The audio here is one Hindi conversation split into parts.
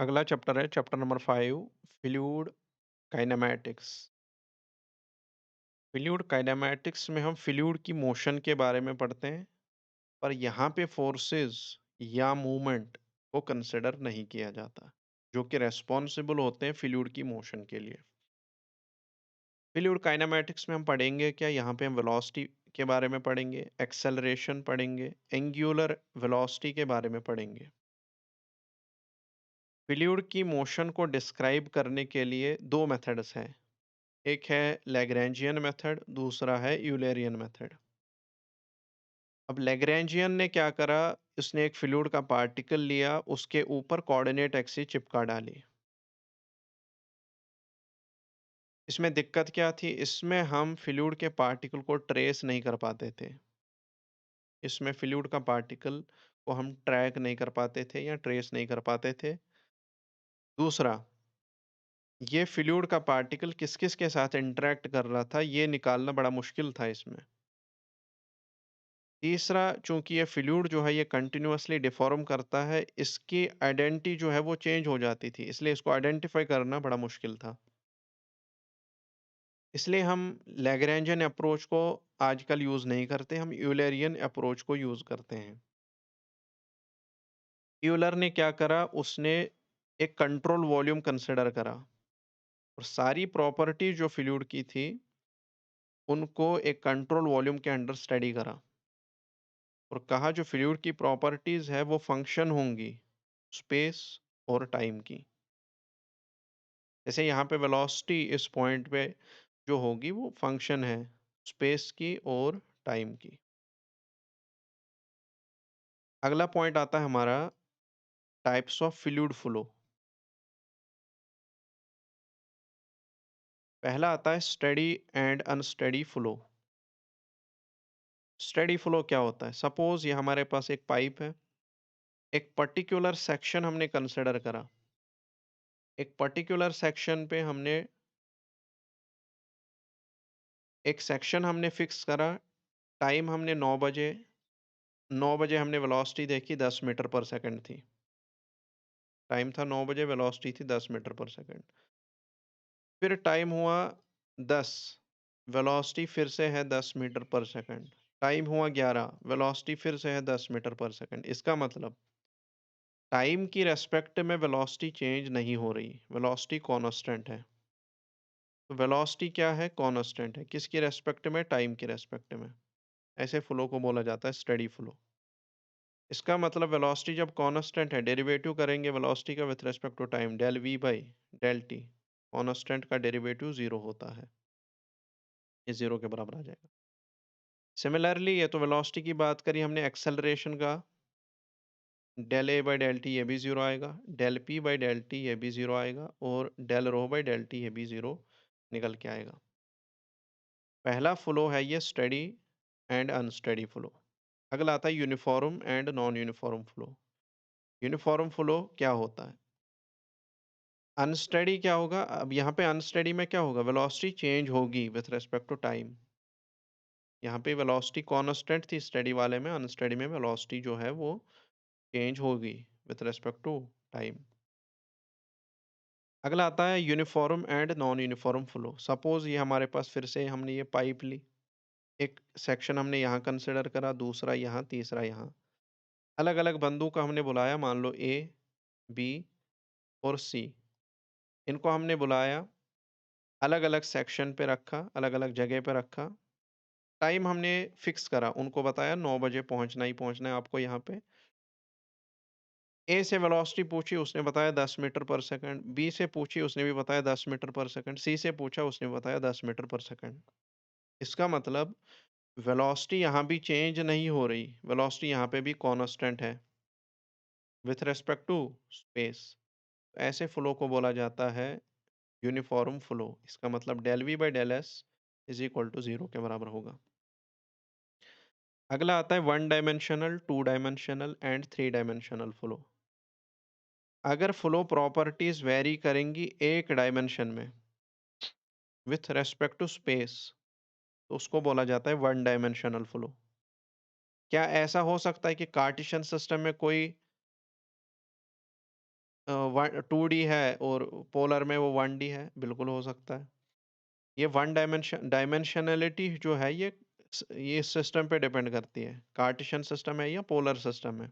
अगला चैप्टर है chapter number 5 fluid kinematics. Fluid kinematics में हम फ्लूइड की मोशन के बारे में पढ़ते हैं, पर यहाँ पे फोर्सेस या मूवमेंट को कंसिडर नहीं किया जाता, जो कि रेस्पॉन्सिबल होते हैं फ्लूइड की मोशन के लिए। फ्लूइड काइनेमैटिक्स में हम पढ़ेंगे क्या? यहाँ पे हम वेलोसिटी के बारे में पढ़ेंगे, एक्सेलरेशन पढ़ेंगे, एंगुलर वेलोसिटी के बारे में पढ़ेंगे। फ्लूइड की मोशन को डिस्क्राइब करने के लिए दो मेथड्स हैं। एक है लैग्रैन्जियन मेथड, दूसरा है यूलरियन मेथड। अब लैग्रैन्जियन ने क्या करा, उसने एक फ्लूइड का पार्टिकल लिया, उसके ऊपर कोऑर्डिनेट एक्सिस चिपका डाली। इसमें दिक्कत क्या थी? इसमें हम फ्लूइड के पार्टिकल को ट्रेस नहीं कर पाते थे। इसमें फ्लूइड का पार्टिकल को हम ट्रैक नहीं कर पाते थे या ट्रेस नहीं कर पाते थे। दूसरा, ये फ्लूइड का पार्टिकल किस-किस के साथ इंटरैक्ट कर रहा था, ये निकालना बड़ा मुश्किल था इसमें। तीसरा, चूँकि ये फ्लूइड जो है ये कंटीन्यूअसली डिफ़ॉर्म करता है, इसकी आइडेंटिटी जो है वो चेंज हो जाती थी, इसलिए इसको आइडेंटिफ़ाई करना बड़ा मुश्किल था। इसलिए हम लैग्रैन्जियन अप्रोच को आजकल यूज़ नहीं करते, हम यूलरियन अप्रोच को यूज़ करते हैं। यूलर ने क्या करा, उसने एक कंट्रोल वॉल्यूम कंसिडर करा और सारी प्रॉपर्टी जो फ्लूइड की थी, उनको एक कंट्रोल वॉल्यूम के अंडर स्टडी करा और कहा जो फ्लूइड की प्रॉपर्टीज़ है वो फंक्शन होंगी स्पेस और टाइम की। जैसे यहाँ पे वेलोसिटी इस पॉइंट पे जो होगी वो फंक्शन है स्पेस की और टाइम की। अगला पॉइंट आता है हमारा टाइप्स ऑफ फ्लूइड फ्लो। पहला आता है steady and unsteady flow. Steady flow क्या होता है? सपोज ये हमारे पास एक पाइप है, एक पर्टिकुलर सेक्शन हमने कंसिडर करा, एक पर्टिकुलर सेक्शन पे हमने एक सेक्शन हमने फिक्स करा, टाइम हमने 9 बजे हमने वेलोसिटी देखी 10 मीटर पर सेकंड थी। टाइम था 9 बजे, वेलोसिटी थी 10 मीटर पर सेकंड। फिर टाइम हुआ 10, वेलोसिटी फिर से है 10 मीटर पर सेकंड। टाइम हुआ 11, वेलोसिटी फिर से है 10 मीटर पर सेकंड। इसका मतलब टाइम की रिस्पेक्ट में वेलोसिटी चेंज नहीं हो रही, वेलोसिटी कांस्टेंट है। तो वेलोसिटी क्या है? कांस्टेंट है। किसकी रिस्पेक्ट में? टाइम की रिस्पेक्ट में। ऐसे फ्लो को बोला जाता है स्टेडी फ्लो। इसका मतलब वेलोसिटी जब कांस्टेंट है, डेरिवेटिव करेंगे वेलोसिटी का with respect to time, del v by del t. Constant का डेरिवेटिव 0 होता है। ये 0 के बराबर आ जाएगा। सिमिलरली ये तो वेलोसिटी की बात करी हमने, एक्सेलरेशन का del a by del t ये भी 0 आएगा, del p by del t ये भी 0 आएगा और del rho by del t ये भी 0 निकल के आएगा। पहला फ्लो है ये स्टेडी एंड अनस्टेडी फ्लो। अगला आता है uniform and non uniform flow. Uniform flow क्या होता है? अनस्टेडी क्या होगा? अब यहाँ पे अनस्टेडी में क्या होगा? वेलोसिटी चेंज होगी विथ रिस्पेक्ट टू टाइम। यहाँ पे वेलोसिटी कांस्टेंट थी स्टेडी वाले में, अनस्टेडी में वेलोसिटी जो है वो चेंज होगी विथ रिस्पेक्ट टू टाइम। अगला आता है uniform and non uniform flow. Suppose ये हमारे पास फिर से हमने ये पाइप ली, एक सेक्शन हमने यहाँ कंसिडर करा, दूसरा यहाँ, तीसरा यहाँ। अलग-अलग बंदों को हमने बुलाया, मान लो ए, बी और सी। इनको हमने बुलाया, अलग-अलग सेक्शन पे रखा, अलग-अलग जगह पे रखा। टाइम हमने फिक्स करा, उनको बताया 9 बजे पहुँचना ही पहुँचना है आपको यहाँ पे। ए से वेलोसिटी पूछी, उसने बताया 10 मीटर पर सेकंड। बी से पूछी, उसने भी बताया 10 मीटर पर सेकंड। सी से पूछा, उसने बताया 10 मीटर पर सेकंड। इसका मतलब वेलोसिटी यहाँ भी चेंज नहीं हो रही, वेलोसिटी यहाँ पे भी कांस्टेंट है विथ रिस्पेक्ट टू स्पेस। ऐसे फ्लो को बोला जाता है यूनिफॉर्म फ्लो। इसका मतलब del v by del s is equal to 0 के बराबर होगा। अगला आता है one dimensional, two dimensional and three dimensional flow. अगर फ्लो प्रॉपर्टीज वेरी करेंगी एक डायमेंशन में विथ रेस्पेक्ट टू स्पेस, तो उसको बोला जाता है वन डायमेंशनल फ्लो। क्या ऐसा हो सकता है कि कार्टेशियन सिस्टम में कोई टू डी है और पोलर में वो वन डी है, बिल्कुल हो सकता है। ये वन डायमेंशनैलिटी जो है ये इस सिस्टम पे डिपेंड करती है, कार्टेशियन सिस्टम है या पोलर सिस्टम है।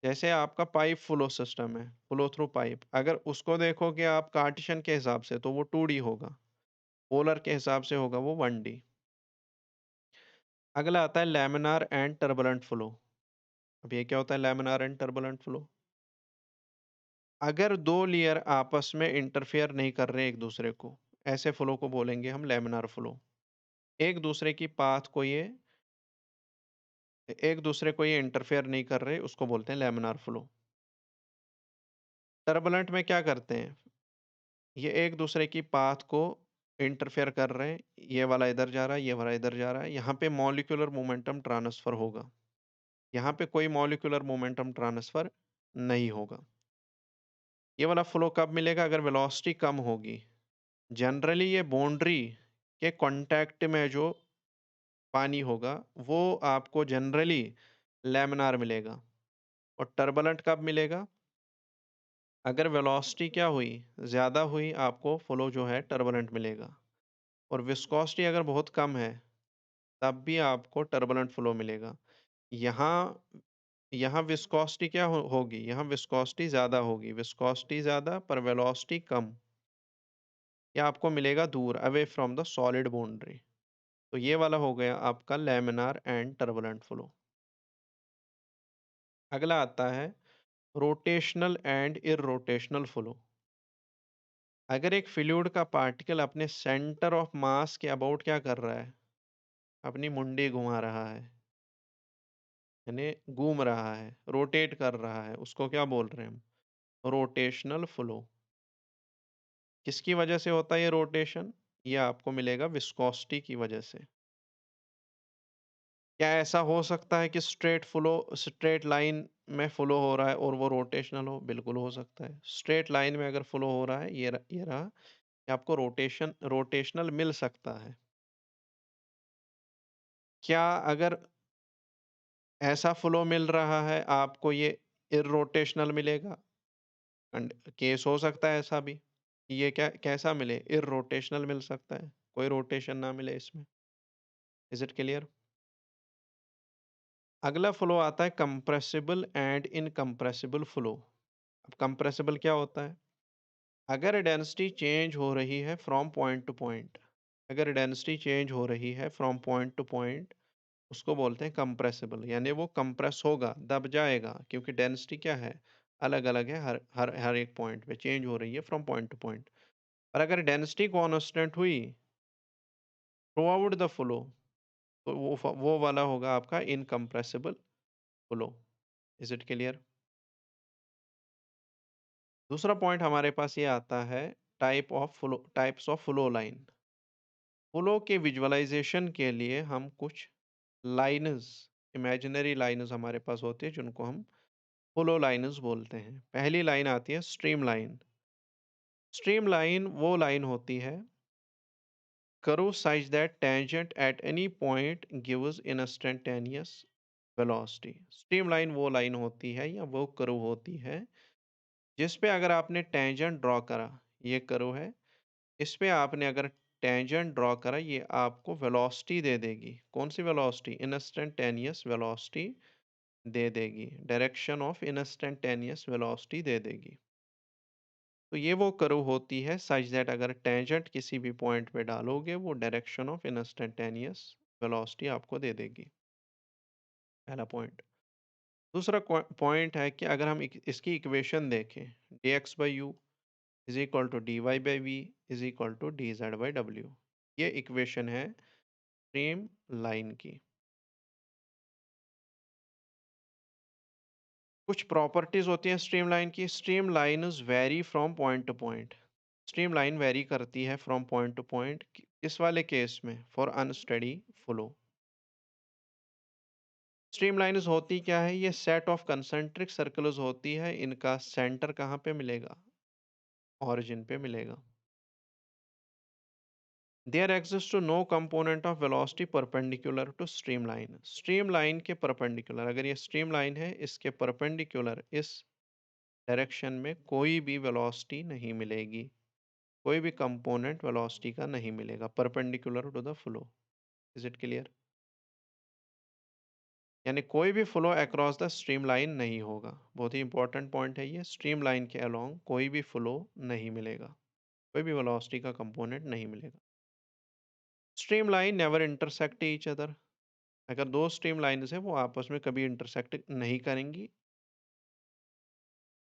जैसे आपका पाइप फ्लो सिस्टम है, फ्लो थ्रू पाइप, अगर उसको देखोगे आप कार्टेशियन के हिसाब से तो वो टू डी होगा, पोलर के हिसाब से होगा वो वन डी। अगला आता है लैमिनार एंड टर्बुलेंट फ्लो। अब ये क्या होता है लैमिनार एंड टर्बुलेंट फ्लो? अगर दो लेयर आपस में इंटरफेयर नहीं कर रहे एक दूसरे को, ऐसे फ्लो को बोलेंगे हम लैमिनार फ्लो। एक दूसरे की पाथ को ये एक दूसरे को ये इंटरफेयर नहीं कर रहे, उसको बोलते हैं लैमिनार फ्लो। टर्बुलेंट में क्या करते हैं? ये एक दूसरे की पाथ को इंटरफेयर कर रहे हैं, ये वाला इधर जा रहा है, ये वाला इधर जा रहा है, यहाँ पे मॉलिक्यूलर मोमेंटम ट्रांसफर होगा। यहाँ पे कोई मॉलिक्यूलर मोमेंटम ट्रांसफर नहीं होगा। ये वाला फ्लो कब मिलेगा? अगर वेलोसिटी कम होगी। जनरली ये बाउंड्री के कांटेक्ट में जो पानी होगा, वो आपको जनरली लैमिनार मिलेगा। और टर्बुलेंट कब मिलेगा? अगर वेलोसिटी क्या हुई? ज़्यादा हुई, आपको फ्लो जो है टर्बुलेंट मिलेगा। और विस्कोसिटी अगर बहुत कम है, तब भी आपको टर्बुलेंट फ्लो मिलेगा। यहाँ यहाँ विस्कोसिटी क्या होगी? यहाँ विस्कोसिटी ज़्यादा होगी। विस्कोसिटी ज़्यादा पर वेलोसिटी कम। ये आपको मिलेगा दूर, away from the solid boundary. तो ये वाला हो गया आपका लैमिनार एंड टर्बुलेंट फ्लो। अगला आता है रोटेशनल एंड इररोटेशनल फ्लो। अगर एक फ्लूइड का पार्टिकल अपने सेंटर ऑफ मास के अबाउट क्या कर रहा है? अपनी मुंडी घुमा रहा है, यानी घूम रहा है, रोटेट कर रहा है, उसको क्या बोल रहे हैं हम? Rotational flow. किसकी वजह से होता है ये रोटेशन? ये आपको मिलेगा विस्कोसिटी की वजह से। क्या ऐसा हो सकता है कि स्ट्रेट लाइन में फ्लो हो रहा है और वो रोटेशनल हो? बिल्कुल हो सकता है। स्ट्रेट लाइन में अगर फ्लो हो रहा है, ये रहा, ये आपको रोटेशनल मिल सकता है। क्या अगर ऐसा फ्लो मिल रहा है आपको, ये इररोटेशनल मिलेगा? एंड केस हो सकता है ऐसा भी, कि ये क्या कैसा मिले? इररोटेशनल मिल सकता है, कोई रोटेशन ना मिले इसमें। Is it clear? अगला फ्लो आता है कंप्रेसिबल एंड इनकम्प्रेसिबल फ्लो। अब कंप्रेसिबल क्या होता है? अगर डेंसिटी चेंज हो रही है फ्रॉम पॉइंट टू पॉइंट, अगर डेंसिटी चेंज हो रही है फ्रॉम पॉइंट टू पॉइंट, उसको बोलते हैं कंप्रेसिबल, यानी वो कंप्रेस होगा, दब जाएगा, क्योंकि डेंसिटी क्या है? अलग-अलग है, हर हर हर एक पॉइंट पे चेंज हो रही है फ्रॉम पॉइंट टू पॉइंट। और अगर डेंसिटी कांस्टेंट हुई थ्रू आउट द फ्लो, तो वो वाला होगा आपका incompressible flow. Is it clear? दूसरा पॉइंट हमारे पास ये आता है types of flow line. Flow के विजुअलाइजेशन के लिए हम कुछ लाइन्स, इमेजिनरी लाइन्स हमारे पास होती है, जिनको हम फ्लो लाइन्स बोलते हैं। पहली लाइन आती है स्ट्रीम लाइन। स्ट्रीम लाइन वो लाइन होती है curve such that tangent at any point gives instantaneous velocity। Stream line वो लाइन होती है या वो कर्व होती है जिस पे अगर आपने टेंजेंट ड्रॉ करा, ये कर्व है, इस पे आपने अगर टेंजेंट ड्रॉ करा, ये आपको वेलोसिटी दे देगी। कौन सी वेलोसिटी? इंस्टेंटेनियस वेलोसिटी दे देगी, डायरेक्शन ऑफ इंस्टेंटेनियस वेलोसिटी दे देगी। तो ये वो कर्व होती है सच दैट अगर टेंजेंट किसी भी पॉइंट पे डालोगे, वो डायरेक्शन ऑफ इंस्टेंटेनियस वेलोसिटी आपको दे देगी। पहला पॉइंट। दूसरा पॉइंट है कि अगर हम इसकी इक्वेशन देखें, dx by u is equal to dy by v is equal to dz by w। ये इक्वेशन है स्ट्रीम लाइन की। कुछ प्रॉपर्टीज होती हैं स्ट्रीम लाइन की। Stream lines vary from point to point. Stream line vary करती है फ्रॉम पॉइंट टू पॉइंट। इस वाले केस में for unsteady flow. Stream lines होती क्या है? ये सेट ऑफ कंसेंट्रिक सर्कल्स होती है। इनका सेंटर कहाँ पे मिलेगा? ऑरिजिन पे मिलेगा। There exist to no component of velocity perpendicular to stream line. Stream line के परपेंडिकुलर, अगर ये स्ट्रीम लाइन है, इसके परपेंडिकुलर इस डायरेक्शन में कोई भी वेलोसिटी नहीं मिलेगी, कोई भी कंपोनेंट वेलोसिटी का नहीं मिलेगा perpendicular to the flow. Is it clear? यानी कोई भी flow across the stream line नहीं होगा। बहुत ही इंपॉर्टेंट पॉइंट है ये, स्ट्रीम लाइन के अलोंग कोई भी फ्लो नहीं मिलेगा, कोई भी वेलोसिटी का कंपोनेंट नहीं मिलेगा। Stream line never intersect each other. अगर दो स्ट्रीम लाइन्स है वो आपस में कभी इंटरसेक्ट नहीं करेंगी।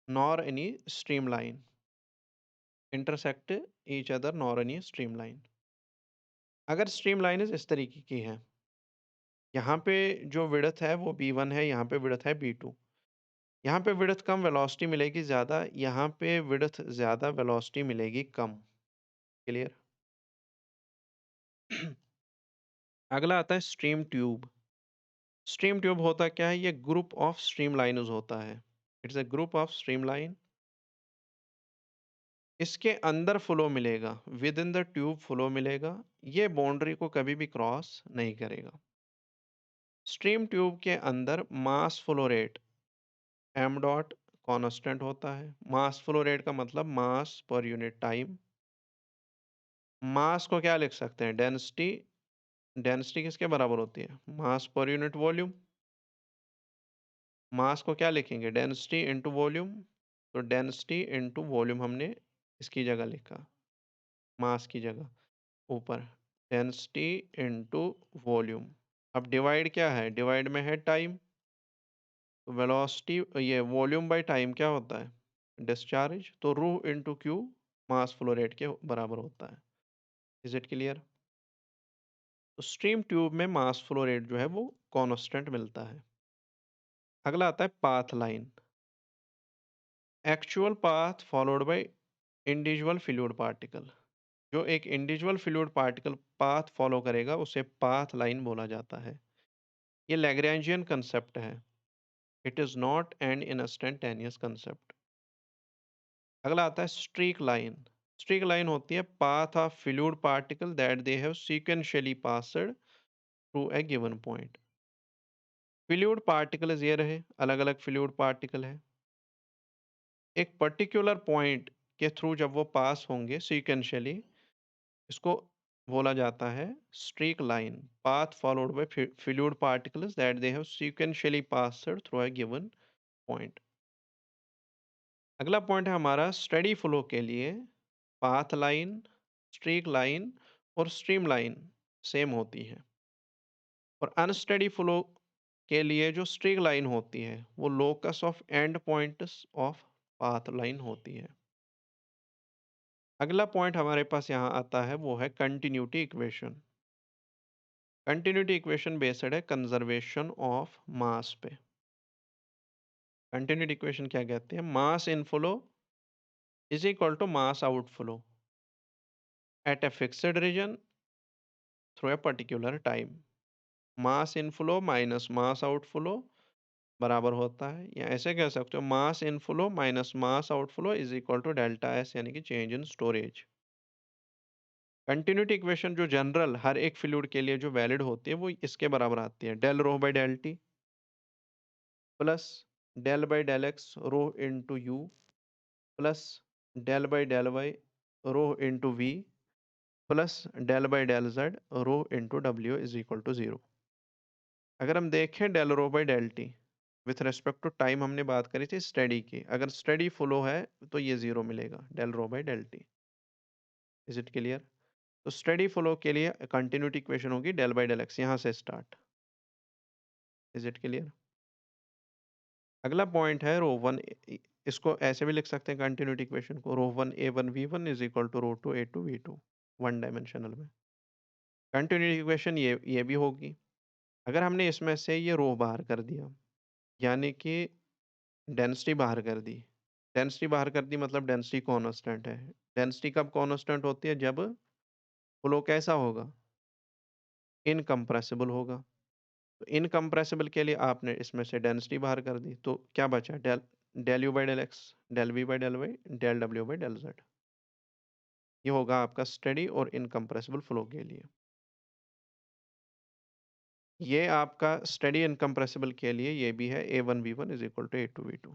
Nor any stream line intersect each other, nor any stream line. अगर स्ट्रीम लाइन इस तरीके की है, यहाँ पे जो विड्थ है वो b1 है, यहाँ पे विड्थ है b2। यहाँ पे विड्थ कम, वेलोसिटी मिलेगी ज़्यादा, यहाँ पे विड्थ ज़्यादा, वेलोसिटी मिलेगी कम। क्लियर? अगला आता है स्ट्रीम ट्यूब। स्ट्रीम ट्यूब होता क्या है? ये ग्रुप ऑफ स्ट्रीम लाइन्स होता है। It's a group of stream line. इसके अंदर फ्लो मिलेगा, with in the tube flow मिलेगा, ये बाउंड्री को कभी भी क्रॉस नहीं करेगा। स्ट्रीम ट्यूब के अंदर mass flow rate m dot constant होता है। मास फ्लो रेट का मतलब मास पर यूनिट टाइम। मास को क्या लिख सकते हैं? डेंसिटी। डेंसिटी किसके बराबर होती है? मास पर यूनिट वॉल्यूम। मास को क्या लिखेंगे? Density into volume. तो डेंसिटी इंटू वॉल्यूम हमने इसकी जगह लिखा, मास की जगह ऊपर, डेंसिटी इंटू वॉल्यूम। अब डिवाइड क्या है? डिवाइड में है टाइम। तो वेलोसिटी, ये वॉल्यूम बाय टाइम क्या होता है? डिस्चार्ज। तो रू इंटू क्यू मास फ्लो रेट के बराबर होता है। Is it clear? तो स्ट्रीम ट्यूब में मास फ्लो रेट जो है वो कांस्टेंट मिलता है। अगला आता है path line. Actual path followed by individual fluid particle. जो एक individual fluid particle path follow करेगा उसे पाथ लाइन बोला जाता है। ये लैग्रेंजियन कंसेप्ट है। It is not an instantaneous concept. अगला आता है स्ट्रीक लाइन। स्ट्रीक लाइन होती है path of fluid particle that they have sequentially passed through a given point. Fluid particles ये रहे, अलग अलग फ्लूइड पार्टिकल है, एक पर्टिकुलर पॉइंट के थ्रू जब वो पास होंगे सीक्वेंशियली, इसको बोला जाता है streak line. Path followed by fluid particles that they have sequentially passed through a given point. अगला पॉइंट है हमारा स्टेडी फ्लो के लिए पाथ लाइन, स्ट्रीक लाइन और स्ट्रीम लाइन सेम होती है, और अनस्टेडी फ्लो के लिए जो स्ट्रीक लाइन होती है वो locus of and points of path line होती है। अगला पॉइंट हमारे पास यहाँ आता है वो है continuity equation. Continuity equation based है कंजर्वेशन ऑफ मास पे। कंटिन्यूटी इक्वेशन क्या कहते हैं? Mass inflow is equal to mass outflow at a fixed region through a particular time. Mass inflow minus mass outflow बराबर होता है, या ऐसे कह सकते हो mass inflow minus mass outflow is equal to delta S, यानी कि change in storage. Continuity equation जो जनरल हर एक फ्लूइड के लिए जो वैलिड होती है वो इसके बराबर आती है, del rho by del t plus del by del x rho into u plus del by del y rho into v plus del by del z rho into डब्ल्यू इज इक्वल टू जीरो। अगर हम देखें del rho by del t with respect to time, हमने बात करी थी स्टडी की, अगर स्टडी फ्लो है तो ये जीरो मिलेगा, del rho by del t. Is it clear? तो स्टडी फ्लो के लिए कंटिन्यूटी इक्वेशन होगी डेल बाई डेल एक्स, यहाँ से स्टार्ट। Is it clear? अगला पॉइंट है रो वन। इसको ऐसे भी लिख सकते हैं कंटिन्यूटी इक्वेशन को, rho one A one V one is equal to rho two A two V two, one dimensional में। कंटिन्यूटी इक्वेशन ये भी होगी। अगर हमने इसमें से ये रो बाहर कर दिया, यानी कि डेंसिटी बाहर कर दी। डेंसिटी बाहर कर दी मतलब डेंसिटी कांस्टेंट है। डेंसिटी कब कांस्टेंट होती है? जब फ्लो कैसा होगा? इनकम्प्रेसिबल होगा। तो इनकम्प्रेसिबल के लिए आपने इसमें से डेंसिटी बाहर कर दी, तो क्या बचा? Del del u by del x, del v by del y, del डब्ल्यू बाई डेल जेड। ये होगा आपका स्टेडी और इनकम्प्रेसिबल फ्लो के लिए। ये आपका स्टेडी इनकम्प्रेसिबल के लिए ये भी है A one V one is equal to A two V to.